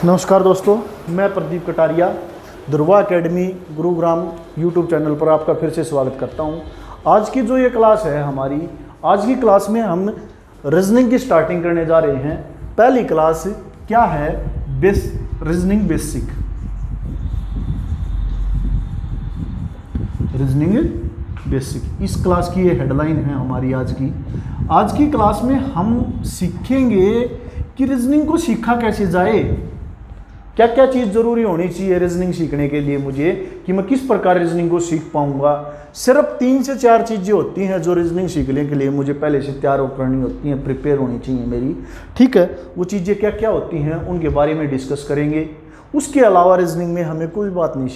नमस्कार दोस्तों, मैं Pradeep Kataria Dhruva academy Gurugram YouTube channel पर आपका फिर से स्वागत करता हूं। आज की जो ये क्लास है हमारी, आज की क्लास में हम रीजनिंग की स्टार्टिंग करने जा रहे हैं। पहली क्लास क्या है? Reasoning basic. रीजनिंग बेसिक, इस क्लास की ये हेडलाइन है हमारी आज की। आज की क्लास में हम सीखेंगे कि रीजनिंग को सीखा कैसे जाए, क्या क्या चीज़ ज़रूरी होनी चाहिए रीजनिंग सीखने के लिए मुझे, कि मैं किस प्रकार रीजनिंग को सीख पाऊंगा। सिर्फ 3 से 4 चीज़ें होती हैं जो रीजनिंग सीखने के लिए मुझे पहले से तैयार करनी होती हैं, प्रिपेयर होनी चाहिए मेरी। ठीक है, वो चीज़ें क्या क्या होती हैं उनके बारे में डिस्कस करेंगे। उसके अलावा रीजनिंग में हमें कोई बात नहीं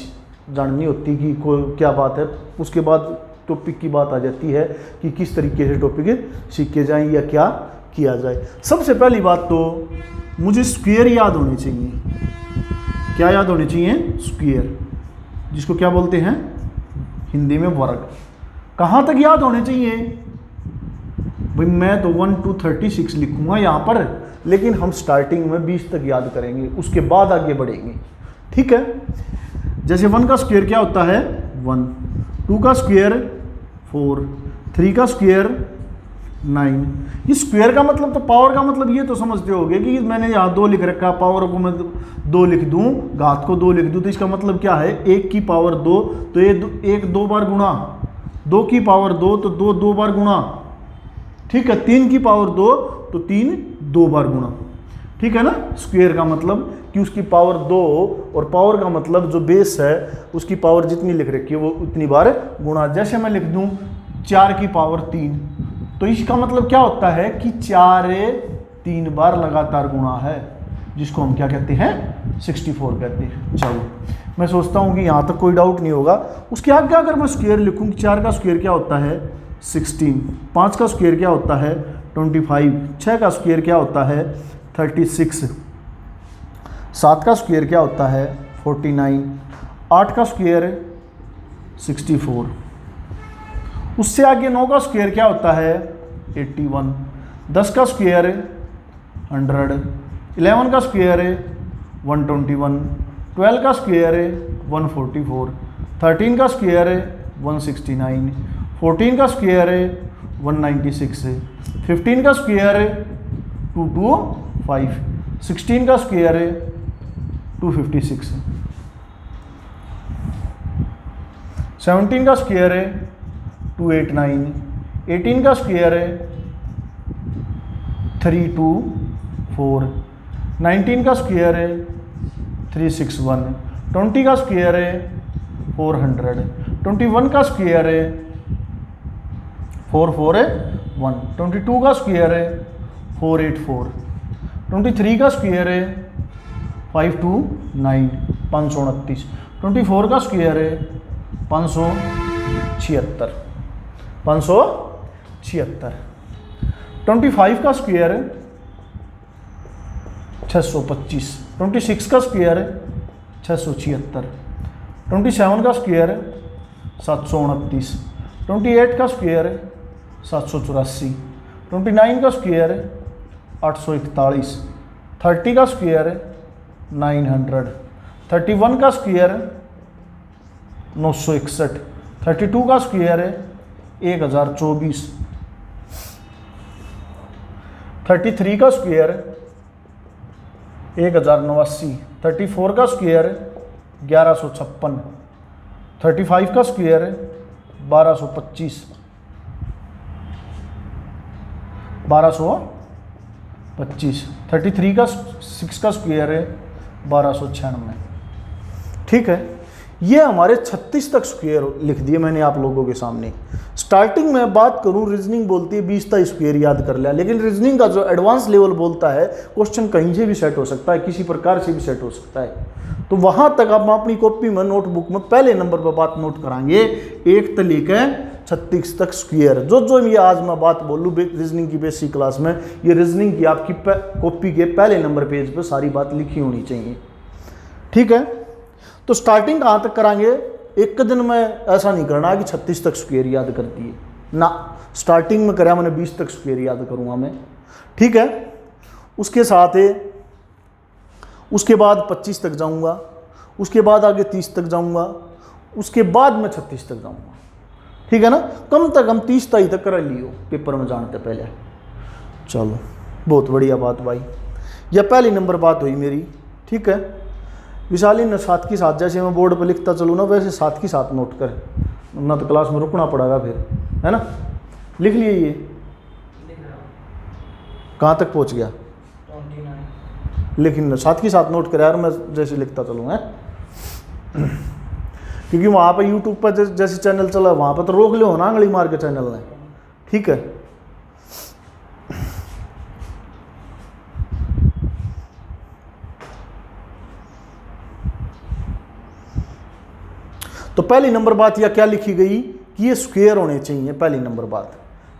जाननी होती कि कोई क्या बात है। उसके बाद टॉपिक की बात आ जाती है कि किस तरीके से टॉपिक सीखे जाएँ या क्या किया जाए। सबसे पहली बात तो मुझे स्क्वायर याद होनी चाहिए। क्या याद होनी चाहिए? स्क्वायर, जिसको क्या बोलते हैं हिंदी में वर्ग। कहाँ तक याद होने चाहिए भाई? मैं तो 1 to 36 लिखूंगा यहाँ पर, लेकिन हम स्टार्टिंग में 20 तक याद करेंगे, उसके बाद आगे बढ़ेंगे। ठीक है, जैसे 1 का स्क्वायर क्या होता है? 1, 2 का स्क्वायर 4, 3 का स्क्वायर 9। ये स्क्वायर का मतलब तो पावर का मतलब ये तो समझते होगे कि मैंने यहाँ 2 लिख रखा, पावर को मैं 2 लिख दूँ, घात को 2 लिख दूँ, तो इसका मतलब क्या है? 1 की पावर 2, तो ये 1 2 बार गुणा, 2 की पावर 2 तो 2 2 बार गुणा। ठीक है, 3 की पावर 2 तो 3 2 बार गुणा। ठीक है ना, स्क्वायर का मतलब कि उसकी पावर 2, और पावर का मतलब जो बेस है उसकी पावर जितनी लिख रखी है वो उतनी बार गुणा। जैसे मैं लिख दूँ 4 की पावर 3, तो इसका मतलब क्या होता है कि 4 3 बार लगातार गुणा है, जिसको हम क्या कहते हैं? 64 कहते हैं। चलो, मैं सोचता हूँ कि यहाँ तक कोई डाउट नहीं होगा। उसके आगे अगर मैं स्क्वायर लिखूँ कि 4 का स्क्वायर क्या होता है? 16, 5 का स्क्वायर क्या होता है? 25, 6 का स्क्वायर क्या होता है? 36, 7 का स्क्वायर क्या होता है? 49, 8 का स्क्वायर 64। उससे आगे 9 का स्क्वायर क्या होता है? 81, 10 का स्क्वायर 100, 11 का स्क्वायर 121, 12 का स्क्वायर 144, 13 का स्क्वायर 169, 14 का स्क्वायर 196, 15 का स्क्वायर 225, 16 का स्क्वायर 256, 17 का स्क्वायर 289, 18 का स्क्वायर 324, 19 का स्क्वायर 361, 20 का स्क्वायर 400, 21 का स्क्वायर 441, 22 का स्क्वायर 484, 23 का स्क्वायर 529, 529, 24 का स्क्वायर 576, 576, 25 का स्क्वायर 625, 26 का स्क्वायर 676, 27 का स्क्वायर 729, 28 का स्क्वायर 784, 29 का स्क्वायर 841, 30 का स्क्वायर 900, 31 का स्क्वायर 961, 32 का स्क्वायर 1024, 33 का स्क्वायर 1089, 34 का स्क्वायर 1156, 35 का स्क्वायर 1225, 33 का 6 का स्क्वायर 1296। ठीक है, ये हमारे 36 तक स्क्वायर लिख दिए मैंने आप लोगों के सामने। स्टार्टिंग में बात करूं, रीजनिंग बोलती है 20 तक स्क्वायर याद कर लिया, लेकिन रीजनिंग का जो एडवांस लेवल बोलता है, क्वेश्चन कहीं से भी सेट हो सकता है, किसी प्रकार से भी सेट हो सकता है, तो वहां तक आप अपनी कॉपी में नोटबुक में पहले नंबर पर बात नोट कराएंगे। 1 से लेकर 36 तक स्क्वायर, जो ये आज मैं बात बोलूँ रीजनिंग की बेसिक क्लास में, ये रीजनिंग की आपकी कॉपी के पहले नंबर पेज पर सारी बात लिखी होनी चाहिए। ठीक है, तो स्टार्टिंग कहाँ तक कराएंगे? एक दिन में ऐसा नहीं करना कि 36 तक स्क्वायर याद कर दिए ना, स्टार्टिंग में कराया मैंने 20 तक स्क्वायर याद करूँगा मैं। ठीक है, उसके साथ उसके बाद 25 तक जाऊंगा, उसके बाद आगे 30 तक जाऊंगा, उसके बाद मैं 36 तक जाऊंगा। ठीक है ना, कम से कम 30 ताई तक कर लियो पेपर में जानते पहले। चलो बहुत बढ़िया बात भाई, यह पहली नंबर बात हुई मेरी। ठीक है विशाली न साथ की साथ, जैसे मैं बोर्ड पर लिखता चलूँ ना वैसे साथ की साथ नोट कर, ना तो क्लास में रुकना पड़ेगा फिर, है ना। लिख लिए ये, कहाँ तक पहुँच गया, लेकिन साथ की साथ नोट कर यार, मैं जैसे लिखता चलूँ है, क्योंकि वहाँ पर यूट्यूब पर जैसे चैनल चला वहाँ पर तो रोक लो ना अंगली मार के चैनल ने। ठीक है तो पहली नंबर बात यह क्या लिखी गई कि ये स्क्वायर होने चाहिए, पहली नंबर बात।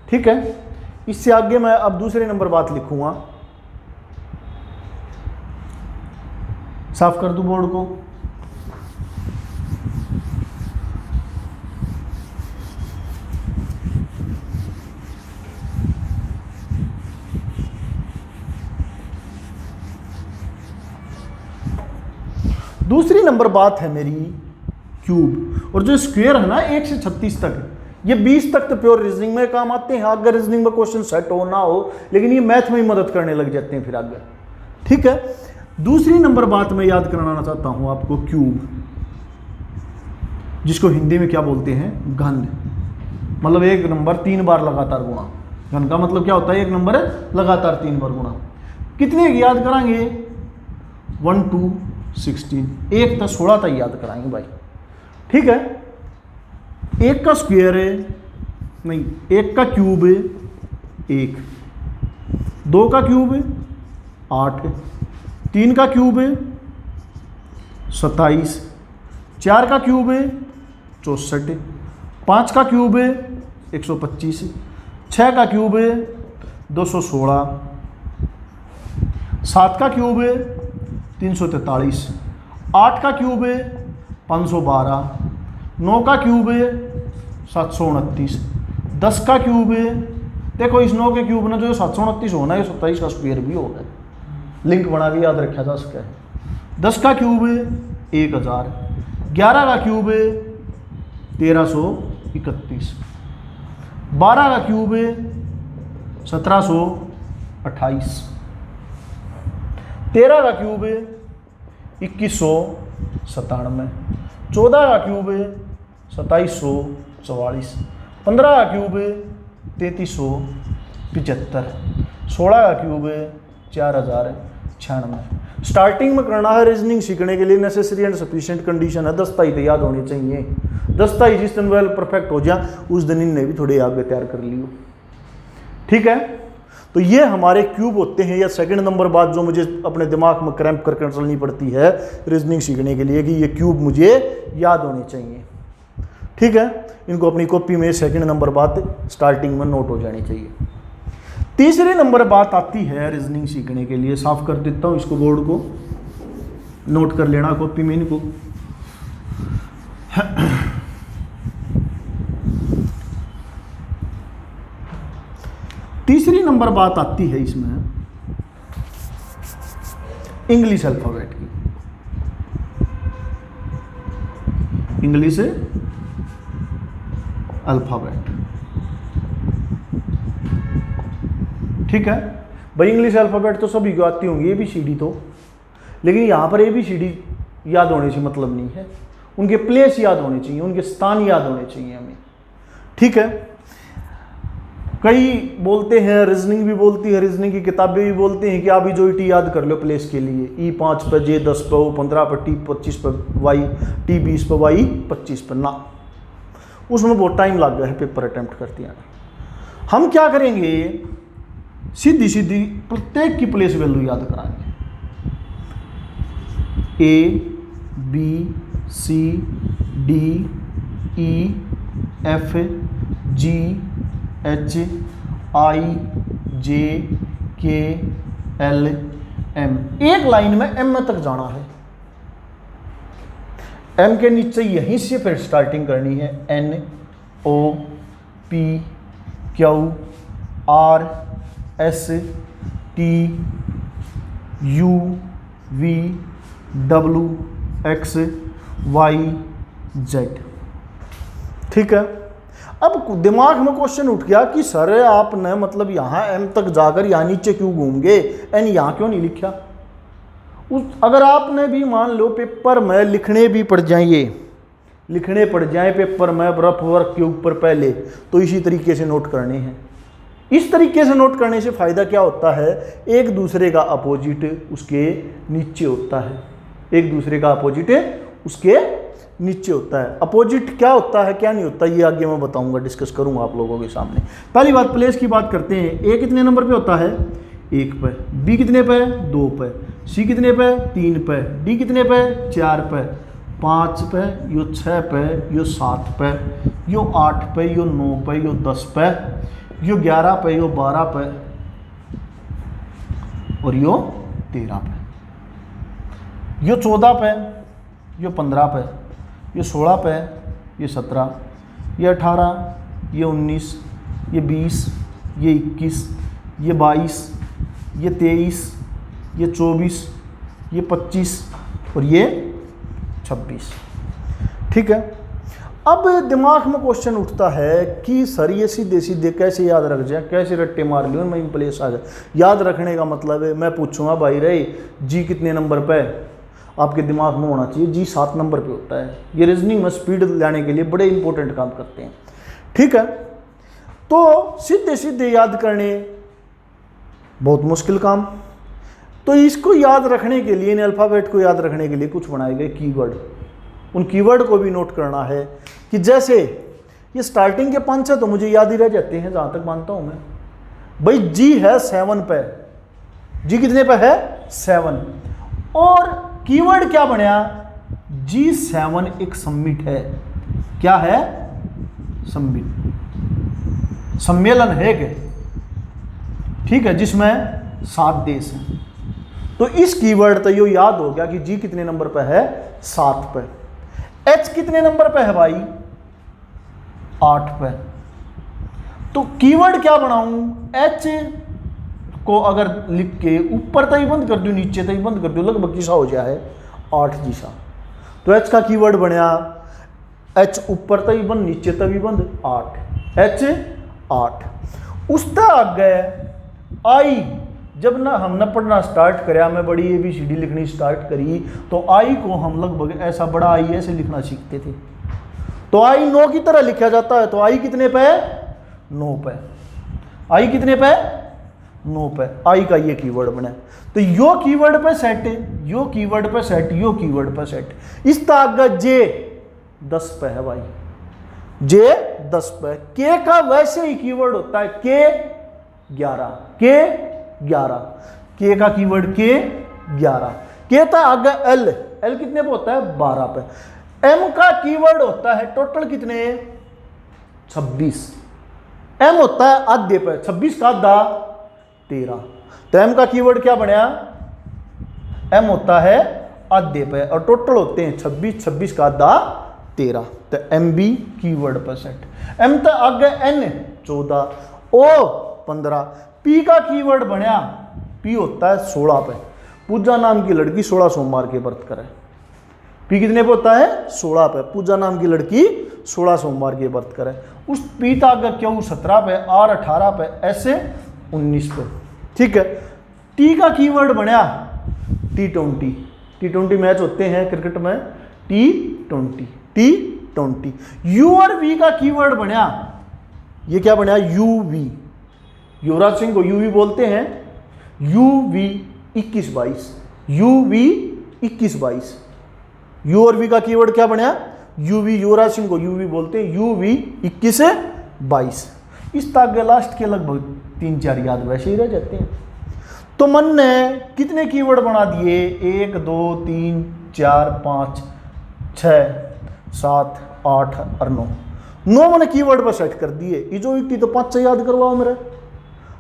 ठीक है, इससे आगे मैं अब दूसरी नंबर बात लिखूंगा। साफ कर दूं बोर्ड को। दूसरी नंबर बात है मेरी क्यूब, और जो स्क्वायर है ना 1 से 36 तक, ये 20 तक तो प्योर रीजनिंग में काम आते हैं, अगर रीजनिंग में क्वेश्चन सेट हो ना हो, लेकिन ये मैथ में ही मदद करने लग जाते हैं फिर आगे। ठीक है, दूसरी नंबर बात मैं याद कराना चाहता हूं आपको, क्यूब जिसको हिंदी में क्या बोलते हैं, घन। मतलब एक नंबर 3 बार लगातार गुणा, घन का मतलब क्या होता है, एक नंबर है लगातार 3 बार गुणा। कितने याद कराएंगे, 1 2 16, 1 तक 16 तक याद कराएंगे भाई। ठीक है, 1 का स्क्वायर है नहीं, 1 का क्यूब है 1, 2 का क्यूब है 8, 3 का क्यूब है 27, 4 का क्यूब है 64, 5 का क्यूब है 125, 6 का क्यूब है 216, 7 का क्यूब है 343, 8 का क्यूब है 512, 9 का क्यूब है 729, 10 का क्यूब है, देखो इस 9 के क्यूब में जो 729 होना है 27 का स्क्वायर भी होगा, लिंक बना के याद रखा जा सके। 10 का क्यूब है 1000, 11 का क्यूब है 1331, 12 का क्यूब है 1728, 13 का क्यूब है 2197, 14 का क्यूब है 2744, 15 का क्यूब है 3375, 16 का क्यूब है 4096। स्टार्टिंग में करना है रीजनिंग सीखने के लिए नेसेसरी एंड सफिशिएंट कंडीशन है 10 ताई तो याद होनी चाहिए। 10 ताई जिस दिन वेल परफेक्ट हो जाए उस दिन इनने भी थोड़े आगे तैयार कर लियो। ठीक है, तो ये हमारे क्यूब होते हैं। या सेकंड नंबर बात जो मुझे अपने दिमाग में क्रैम्प करके चलनी पड़ती है रीजनिंग सीखने के लिए कि ये क्यूब मुझे याद होने चाहिए। ठीक है, इनको अपनी कॉपी में सेकंड नंबर बात स्टार्टिंग में नोट हो जानी चाहिए। तीसरे नंबर बात आती है रीजनिंग सीखने के लिए, साफ कर देता हूं इसको, बोर्ड को नोट कर लेना कॉपी में इनको। तीसरी नंबर बात आती है इसमें इंग्लिश अल्फाबेट की। इंग्लिश अल्फाबेट, ठीक है भाई। इंग्लिश अल्फाबेट तो सभी को आती होंगी, ABCD तो, लेकिन यहां पर ABCD याद होने से मतलब नहीं है, उनके प्लेस याद होने चाहिए, उनके स्थान याद होने चाहिए हमें। ठीक है, कई बोलते हैं, रीजनिंग भी बोलती है, रीजनिंग की किताबें भी बोलती हैं कि आप जो टी याद कर लो प्लेस के लिए, E5 पे, J10 पे, O15 पे, T25 पे, Y, T20 पे, Y25 पे, ना उसमें बहुत टाइम लग गया है पेपर अटेम्प्ट करती हैं। हम क्या करेंगे, सीधी सीधी प्रत्येक की प्लेस वैल्यू याद कराएंगे। ABCDEFGHIJKLM, एक लाइन में M तक जाना है। M के नीचे यहीं से फिर स्टार्टिंग करनी है, NOPQRSTUV WXYZ। ठीक है। अब दिमाग में क्वेश्चन उठ गया कि सर आपने मतलब यहाँ M तक जाकर यहाँ नीचे क्यों घूम गए, N यहाँ क्यों नहीं लिखा। अगर आपने भी मान लो पेपर में लिखने पड़ जाए पेपर में रफ वर्क के ऊपर पहले, तो इसी तरीके से नोट करने हैं। इस तरीके से नोट करने से फायदा क्या होता है, एक दूसरे का अपोजिट उसके नीचे होता है, एक दूसरे का अपोजिट उसके नीचे होता है। अपोजिट क्या होता है क्या नहीं होता ये आगे मैं बताऊंगा, डिस्कस करूंगा आप लोगों के सामने। पहली बात प्लेस की बात करते हैं। ए कितने नंबर पे होता है, 1 पे। बी कितने पे, 2 पे। सी कितने पे, 3 पे। डी कितने पे, 4 पे। 5 पे, यो 6 पे, यो 7 पे, यो 8 पे, यो 9 पे, यो 10 पे, यो 11 पे, यो 12 पे और यो 13 पे, यो 14 पे, यो 15 पे, ये 16 पे, ये 17, ये 18, ये 19, ये 20, ये 21, ये 22, ये 23, ये 24, ये 25 और ये 26। ठीक है। अब दिमाग में क्वेश्चन उठता है कि सर ये सीधे सीधे कैसे याद रख जाए, कैसे रट्टे मार लियो मैं प्लेस आ जाए। याद रखने का मतलब है मैं पूछूंगा भाई रे जी कितने नंबर पे, आपके दिमाग में होना चाहिए जी 7 नंबर पे होता है। ये रीजनिंग में स्पीड लाने के लिए बड़े इंपॉर्टेंट काम करते हैं। ठीक है। तो सीधे सीधे याद करने बहुत मुश्किल काम। तो इसको याद रखने के लिए, इन अल्फ़ाबेट को याद रखने के लिए कुछ बनाए गए कीवर्ड। उन कीवर्ड को भी नोट करना है कि जैसे ये स्टार्टिंग के 5 है तो मुझे याद ही रह जाते हैं जहां तक मानता हूं मैं। भाई जी है 7 पे, जी कितने पे है 7, और कीवर्ड क्या बनया G7 एक समिट है। क्या है, समिट, सम्मेलन है क्या, ठीक है, जिसमें 7 देश हैं। तो इस कीवर्ड तो यो याद हो गया कि जी कितने नंबर पे है, 7 पे। एच कितने नंबर पे है भाई, 8 पे। तो कीवर्ड क्या बनाऊं, एच को अगर लिख के ऊपर तक बंद कर दूं नीचे तक बंद कर दूं, लगभग किसा हो जाए 8 जिसा। तो एच का कीवर्ड बनया एच ऊपर तक बंद नीचे तक भी बंद 8, एच 8। उसका आगे आई, जब ना हमने पढ़ना स्टार्ट कराया, मैं बड़ी ABCD लिखनी स्टार्ट करी तो आई को हम लगभग ऐसा बड़ा आई ऐसे लिखना सीखते थे। तो आई 9 की तरह लिखा जाता है। तो आई कितने पे, 9 पे। आई कितने पे, 9 पे। आई का ये कीवर्ड बना। तो यो कीवर्ड पे सेट, यो कीवर्ड पे सेट, यो कीवर्ड पे सेट। इस आगे जे 10 पे है भाई, जे 10 पे। के का वैसे ही कीवर्ड होता है के 11, के 11, के का कीवर्ड के 11। के था आगे एल, एल कितने पे होता है 12 पे। एम का कीवर्ड होता है टोटल कितने 26, एम होता है आधे पे, 26 का आधा 13। तो एम का कीवर्ड क्या बनया, एम होता है आधे पे और टोटल होते हैं 26, 26 का आधा 13। तो एम बी कीवर्ड पर सेट। एम तो आगे एन 14, ओ 15। पी का कीवर्ड बनया, पी होता है 16 पे। पूजा नाम की लड़की 16 सोमवार के व्रत करे। पी कितने पे होता है 16 पे। पूजा नाम की लड़की 16 सोमवार के व्रत करे। उस पी का आगे क्यों 17 पे, आर 18 पे, ऐसे 19 पे। ठीक है। टी का कीवर्ड बनया T20। T20 मैच होते हैं क्रिकेट में, T20, T20। यू और वी का कीवर्ड बनया, ये क्या बनया UV। युवराज सिंह को यूवी बोलते हैं, UV 21-22, UV 21-22। यू और वी का कीवर्ड क्या बनया UV। युवराज सिंह को UV बोलते हैं, UV 21-22। इस तक लास्ट के लगभग 3-4 याद वैसे ही रह जाते हैं। तो मन ने कितने कीवर्ड बना दिए, 1 2 3 4 5 6 7 8 और 9 मैंने कीवर्ड पर सेट कर दिए। इजोइटी तो 5 से याद करवाओ मेरे,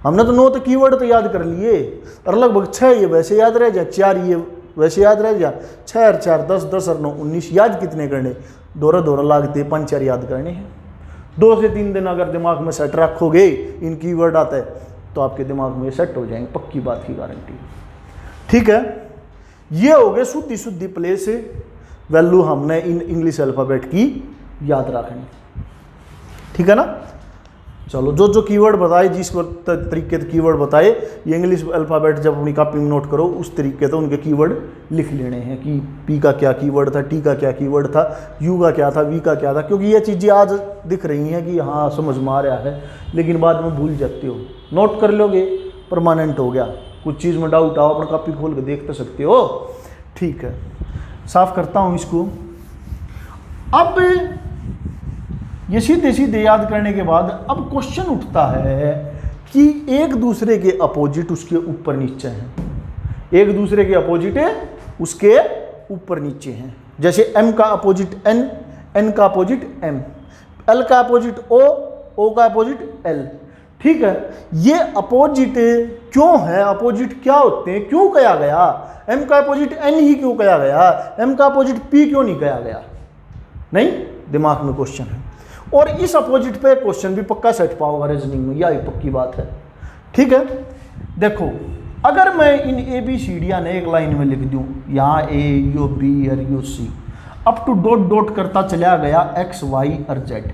हमने तो 9 तो कीवर्ड तो याद कर लिए और लगभग 6 ये वैसे याद रह जाए, 4 ये वैसे याद रह जाए, 6 और 4 10, 10 और 9 19। याद कितने करने, दोहरा लागते 5-4 याद करने हैं। 2 से 3 दिन अगर दिमाग में सेट रखोगे, इन कीवर्ड आते हैं तो आपके दिमाग में सेट हो जाएंगे, पक्की बात की गारंटी। ठीक है। ये हो गए शुद्धि शुद्धि प्लेस वैल्यू हमने इन इंग्लिश अल्फाबेट की याद रखनी। ठीक है ना। चलो जो जो कीवर्ड बताए, जिस तरीके से कीवर्ड बताए, ये इंग्लिश अल्फाबेट जब अपनी कॉपी में नोट करो उस तरीके से उनके कीवर्ड लिख लेने हैं कि पी का क्या कीवर्ड था, टी का क्या कीवर्ड था, यू का क्या था, वी का क्या था। क्योंकि ये चीज़ें आज दिख रही हैं कि हाँ समझ में आ रहा है, लेकिन बाद में भूल जाते हो। नोट कर लोगे, परमानेंट हो गया। कुछ चीज़ में डाउट आओ, अपना कॉपी खोल के देख तो सकते हो। ठीक है, साफ करता हूँ इसको। अब ये सीधे सीधे याद करने के बाद अब क्वेश्चन उठता है कि एक दूसरे के अपोजिट उसके ऊपर नीचे हैं। एक दूसरे के अपोजिट उसके ऊपर नीचे हैं। जैसे m का अपोजिट n, n का अपोजिट m, l का अपोजिट o, o का अपोजिट l। ठीक है, ये अपोजिट क्यों है, अपोजिट क्या होते हैं, क्यों कहा गया, m का अपोजिट n ही क्यों कहा गया, m का अपोजिट p क्यों नहीं कहा गया। नहीं, दिमाग में क्वेश्चन है। और इस अपोजिट पे क्वेश्चन भी पक्का सेट पाओगे रीजनिंग में, यह पक्की बात है। ठीक है, देखो अगर मैं इन ए बी सी डी ने एक लाइन में लिख दूं, यहाँ ए यो बी और यो सी, अप टू डॉट डॉट करता चला गया एक्स वाई और जेड,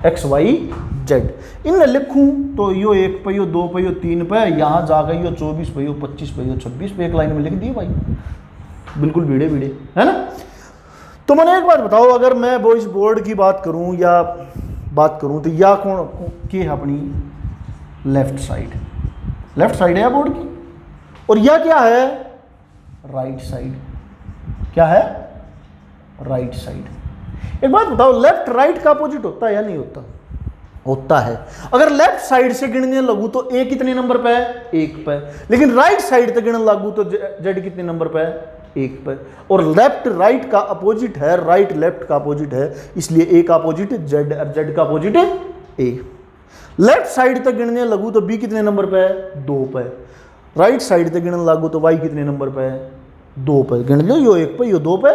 एक्स वाई जेड। इनमें लिखूं तो यो 1 पे, यो 2 पे, यो 3 पे, यहाँ जा गई यो 24 पे, यो 25 पे, यो 26 पे, एक लाइन में लिख दिए भाई, बिल्कुल भिड़े भिड़े, है ना। तो मैंने एक बात बताओ, अगर मैं वो इस बोर्ड की बात करूं या बात करूं तो या कौन की है अपनी लेफ्ट साइड, लेफ्ट साइड है बोर्ड की, और यह क्या है राइट साइड, क्या है राइट साइड। एक बात बताओ, लेफ्ट राइट का अपोजिट होता है या नहीं होता, होता है। अगर लेफ्ट साइड से गिनने लगू तो ए कितने नंबर पे है, 1 पे, लेकिन राइट साइड से गिनने लगू तो जेड कितने नंबर पे है, 1 पे। और लेफ्ट राइट का अपोजिट है, राइट लेफ्ट का अपोजिट है, इसलिए ए का अपोजिट जेड और जेड का अपोजिट ए। लेफ्ट साइड तक गिनने लगू तो बी कितने नंबर पे है, 2 पे। राइट साइड तक गिनने लगू तो वाई कितने नंबर पे है, 2 पे। गिन लो, यो 1 पे, यो 2 पे,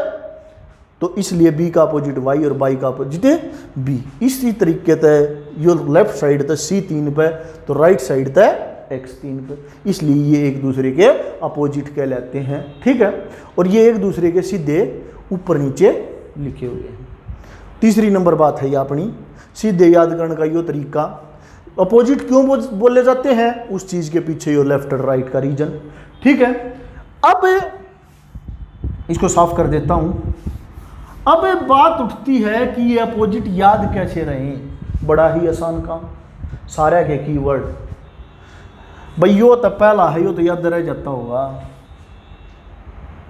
तो इसलिए बी का अपोजिट वाई और वाई का अपोजिट बी। इसी तरीके से यो लेफ्ट साइड तक सी 3 पे, तो राइट साइड तक एक्स 3 पे, इसलिए ये एक दूसरे के अपोजिट कहलाते हैं। ठीक है, और ये एक दूसरे के सीधे ऊपर नीचे लिखे हुए हैं। तीसरी नंबर बात है ये अपनी सीधे याद करने का यो तरीका। अपोजिट क्यों बोले जाते हैं, उस चीज के पीछे यो लेफ्ट और राइट का रीजन। ठीक है, अब इसको साफ कर देता हूं। अब बात उठती है कि ये अपोजिट याद कैसे रहे। बड़ा ही आसान काम, सारे के कीवर्ड भाई, यो तो पहला है, यो तो याद रह जाता होगा।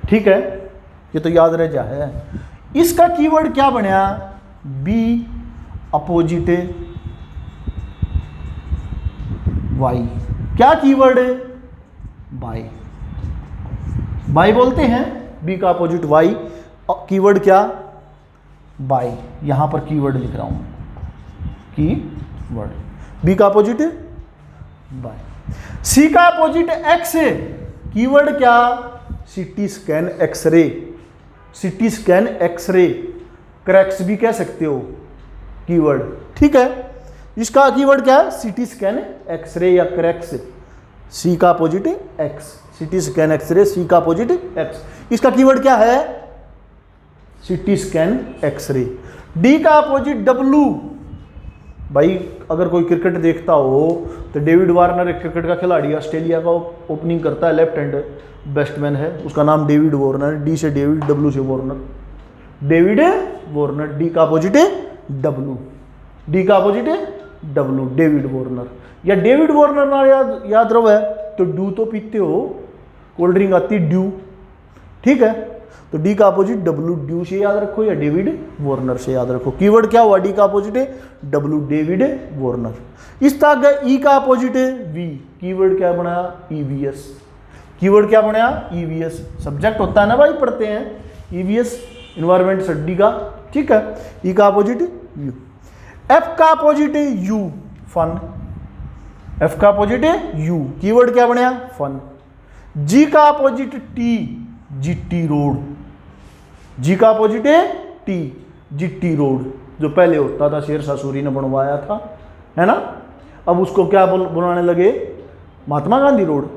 ठीक है, ये तो याद रह जा है। इसका कीवर्ड क्या बनया, बी अपोजिट वाई। क्या कीवर्ड है, बाई, बाई बोलते हैं, बी का अपोजिट वाई। कीवर्ड क्या, बाई। यहां पर कीवर्ड लिख रहा हूं, कीवर्ड बी का अपोजिट बाई। सी का अपोजिट एक्स, कीवर्ड क्या, CT scan xray, CT scan xray, क्रैक्स भी कह सकते हो कीवर्ड। ठीक है, इसका कीवर्ड क्या है, सीटी स्कैन एक्सरे या क्रैक्स। सी का opposite X, CT scan X ray, C का अपोजिट एक्स। इसका कीवर्ड क्या है, सीटी स्कैन एक्सरे। डी का अपोजिट डब्लू। भाई अगर कोई क्रिकेट देखता हो तो डेविड वार्नर एक क्रिकेट का खिलाड़ी, ऑस्ट्रेलिया का ओपनिंग करता है, लेफ्ट हैंड बैट्समैन है, उसका नाम डेविड वार्नर। डी से डेविड, डब्लू से वार्नर, डेविड वार्नर। डी का अपोजिट डब्लू, डी का अपोजिट डब्लू, डेविड वार्नर। या डेविड वार्नर ना याद रहो है तो ड्यू तो पीते हो, कोल्ड ड्रिंक आती ड्यू। ठीक है, तो डी का अपोजिट डब्लू, ड्यू से याद रखो, या डेविड वार्नर से याद रखो। कीवर्ड क्या हुआ, डी का अपोजिट डब्लू, डेविड वार्नर। इस तरह ई का अपोजिट वी, कीवर्ड क्या बनाया, ईवीएस। कीवर्ड क्या बनाया, ईवीएस। सब्जेक्ट होता है ना भाई, पढ़ते हैं ईवीएस, इन्वायरमेंट स्टडी का। ठीक है, ई का अपोजिट यू। एफ का अपोजिट यू, फन। एफ का अपोजिट यू, कीवर्ड क्या बनाया, फन। जी का अपोजिट टी, जीटी रोड। जी का अपोजिट टी, जीटी रोड, जो पहले होता था, शेरशाह सूरी ने बनवाया था, है ना। अब उसको क्या बुलाने लगे, महात्मा गांधी रोड।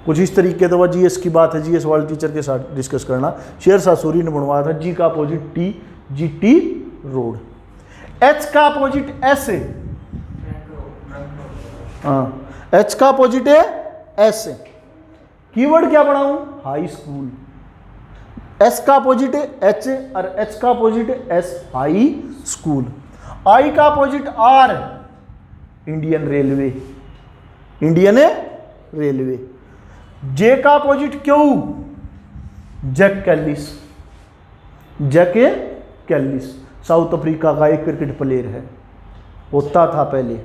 कुछ इस तरीके से जीएस की बात है, जीएस वाले टीचर के साथ डिस्कस करना। शेरशाह सूरी ने बनवाया था। जी का opposite T, GT road. H का अपोजिट एस है, हाँ एच का अपोजिट है एस। कीवर्ड क्या बनाऊं? High school. एस का अपोजिट है एच और एच का अपोजिट है एस, हाई स्कूल। आई का opposite R, Indian railway, Indian railway. J का opposite Q, Jack Kallis, Jack Kallis South Africa का एक क्रिकेट प्लेयर है, होता था पहले,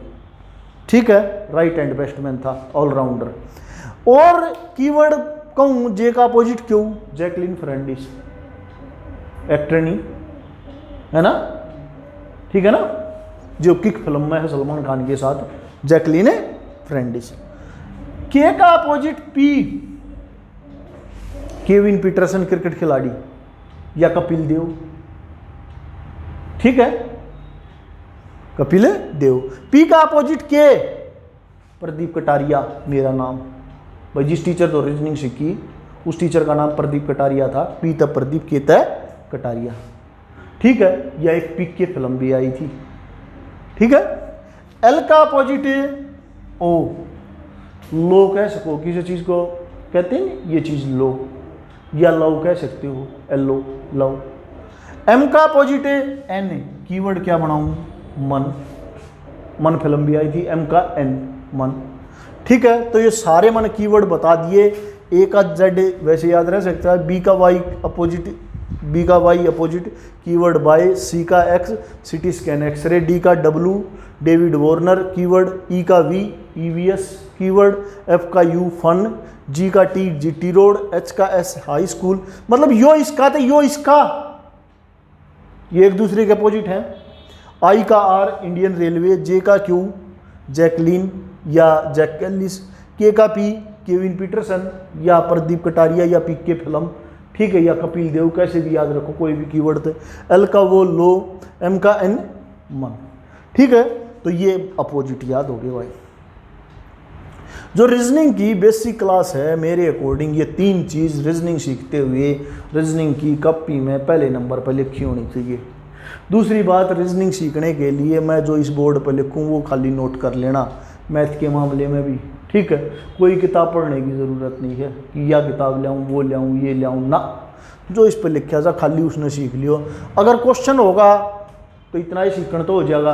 ठीक है, राइट हैंड बैट्समैन था, ऑलराउंडर। और कीवर्ड कहूं जे का अपोजिट क्यू, जैकलिन फर्नांडिस, एक्ट्रेनी है ना, ठीक है ना, जो किक फिल्म में है सलमान खान के साथ, जैकलिन फर्नांडिस। के का opposite P, Kevin Pietersen cricket खिलाड़ी या कपिल देव, ठीक है, कपिल देव। पी का अपोजिट के, प्रदीप कटारिया मेरा नाम। भाई जिस टीचर तो रीजनिंग सीखी उस टीचर का नाम प्रदीप कटारिया था। पी तब प्रदीप, के तय कटारिया, ठीक है। यह एक पिक की फिल्म भी आई थी, ठीक है। एल का अपोजिट ओ, लो कह सको, किसी चीज को कहते हैं ये चीज लो, या लव कह सकते हो, एलो लव। एम का अपोजिट एन, कीवर्ड क्या बनाऊं? मन, मन फिल्म भी आई थी, एम का एन, मन, ठीक है। तो ये सारे मैंने कीवर्ड बता दिए। ए का जेड वैसे याद रह सकता है, बी का वाई अपोजिट, बी का Y opposite keyword by, C का X CT scan x ray, D का W David Warner keyword, E का वी ईवीएस कीवर्ड, एफ का यू फन, जी का टी जीटी रोड, एच का एस हाई स्कूल। मतलब यो इसका तो यो इसका, ये एक दूसरे के अपोजिट हैं। आई का आर इंडियन रेलवे, जे का क्यू जैकलिन या जैक कैलिस, के का पी केविन पीटरसन या प्रदीप कटारिया या पी के फिल्म, ठीक है, या कपिल देव, कैसे भी याद रखो कोई भी कीवर्ड थे। एल का वो लो, एम का एन मन, ठीक है। तो ये अपोजिट याद हो गए भाई। जो रीजनिंग की बेसिक क्लास है मेरे अकॉर्डिंग ये तीन चीज़ रीजनिंग सीखते हुए रीजनिंग की कॉपी में पहले नंबर पर लिखी होनी चाहिए। दूसरी बात, रीजनिंग सीखने के लिए मैं जो इस बोर्ड पर लिखूँ वो खाली नोट कर लेना, मैथ के मामले में भी, ठीक है। कोई किताब पढ़ने की ज़रूरत नहीं है कि या किताब लाऊं, वो लाऊं, ये लाऊं, ना, जो इस पर लिखा था खाली उसने सीख लियो। अगर क्वेश्चन होगा तो इतना ही सीखना तो हो जाएगा।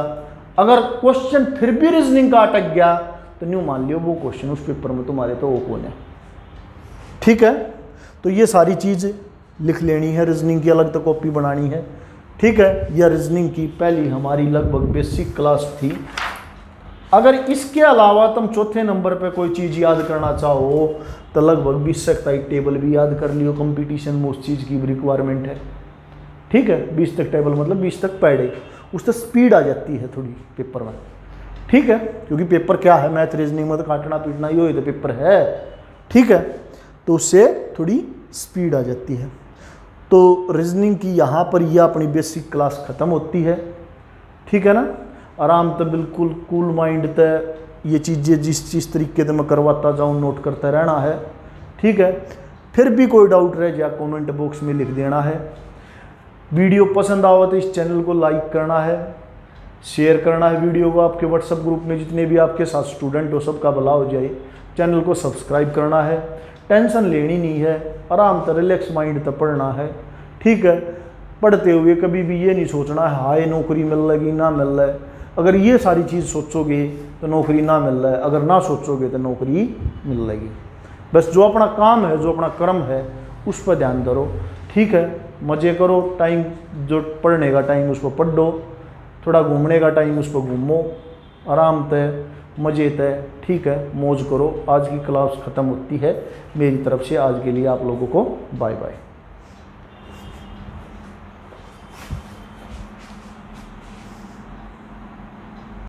अगर क्वेश्चन फिर भी रीजनिंग का अटक गया तो न्यू मान लियो वो क्वेश्चन उस पेपर में तुम्हारे तो वो कौन है, ठीक है। तो ये सारी चीज़ लिख लेनी है, रीजनिंग की अलग तो कॉपी बनानी है, ठीक है। यह रीजनिंग की पहली हमारी लगभग बेसिक क्लास थी। अगर इसके अलावा तुम चौथे नंबर पे कोई चीज़ याद करना चाहो तो लगभग 20 तक टेबल भी याद कर लियो, कंपटीशन में उस चीज़ की भी रिक्वायरमेंट है, ठीक है। 20 तक टेबल मतलब 20 तक पैडे, उससे स्पीड आ जाती है थोड़ी पेपर में, ठीक है। क्योंकि पेपर क्या है, मैथ रीजनिंग में तो काटना पीटना ही हो तो पेपर है, ठीक है। तो उससे थोड़ी स्पीड आ जाती है। तो रीजनिंग की यहाँ पर यह अपनी बेसिक क्लास ख़त्म होती है, ठीक है ना। आराम से बिल्कुल कूल माइंड से ये चीज़ें जिस तरीके से मैं करवाता जाऊँ नोट करता रहना है, ठीक है। फिर भी कोई डाउट रह जाए कमेंट बॉक्स में लिख देना है। वीडियो पसंद आवा तो इस चैनल को लाइक करना है, शेयर करना है वीडियो को आपके व्हाट्सएप ग्रुप में जितने भी आपके साथ स्टूडेंट हो सबका भला हो जाए। चैनल को सब्सक्राइब करना है, टेंशन लेनी नहीं है, आराम से रिलैक्स माइंड से पढ़ना है, ठीक है। पढ़ते हुए कभी भी ये नहीं सोचना है हाय नौकरी मिल लगी ना मिल रहा है। अगर ये सारी चीज़ सोचोगे तो नौकरी ना मिल रहा है, अगर ना सोचोगे तो नौकरी मिल लगेगी। बस जो अपना काम है, जो अपना कर्म है उस पर ध्यान करो, ठीक है। मज़े करो, टाइम जो पढ़ने का टाइम उस पर पढ़ो, थोड़ा घूमने का टाइम उस पर घूमो, आराम तय मज़े तय, ठीक है, मौज करो। आज की क्लास ख़त्म होती है मेरी तरफ से। आज के लिए आप लोगों को बाय बाय।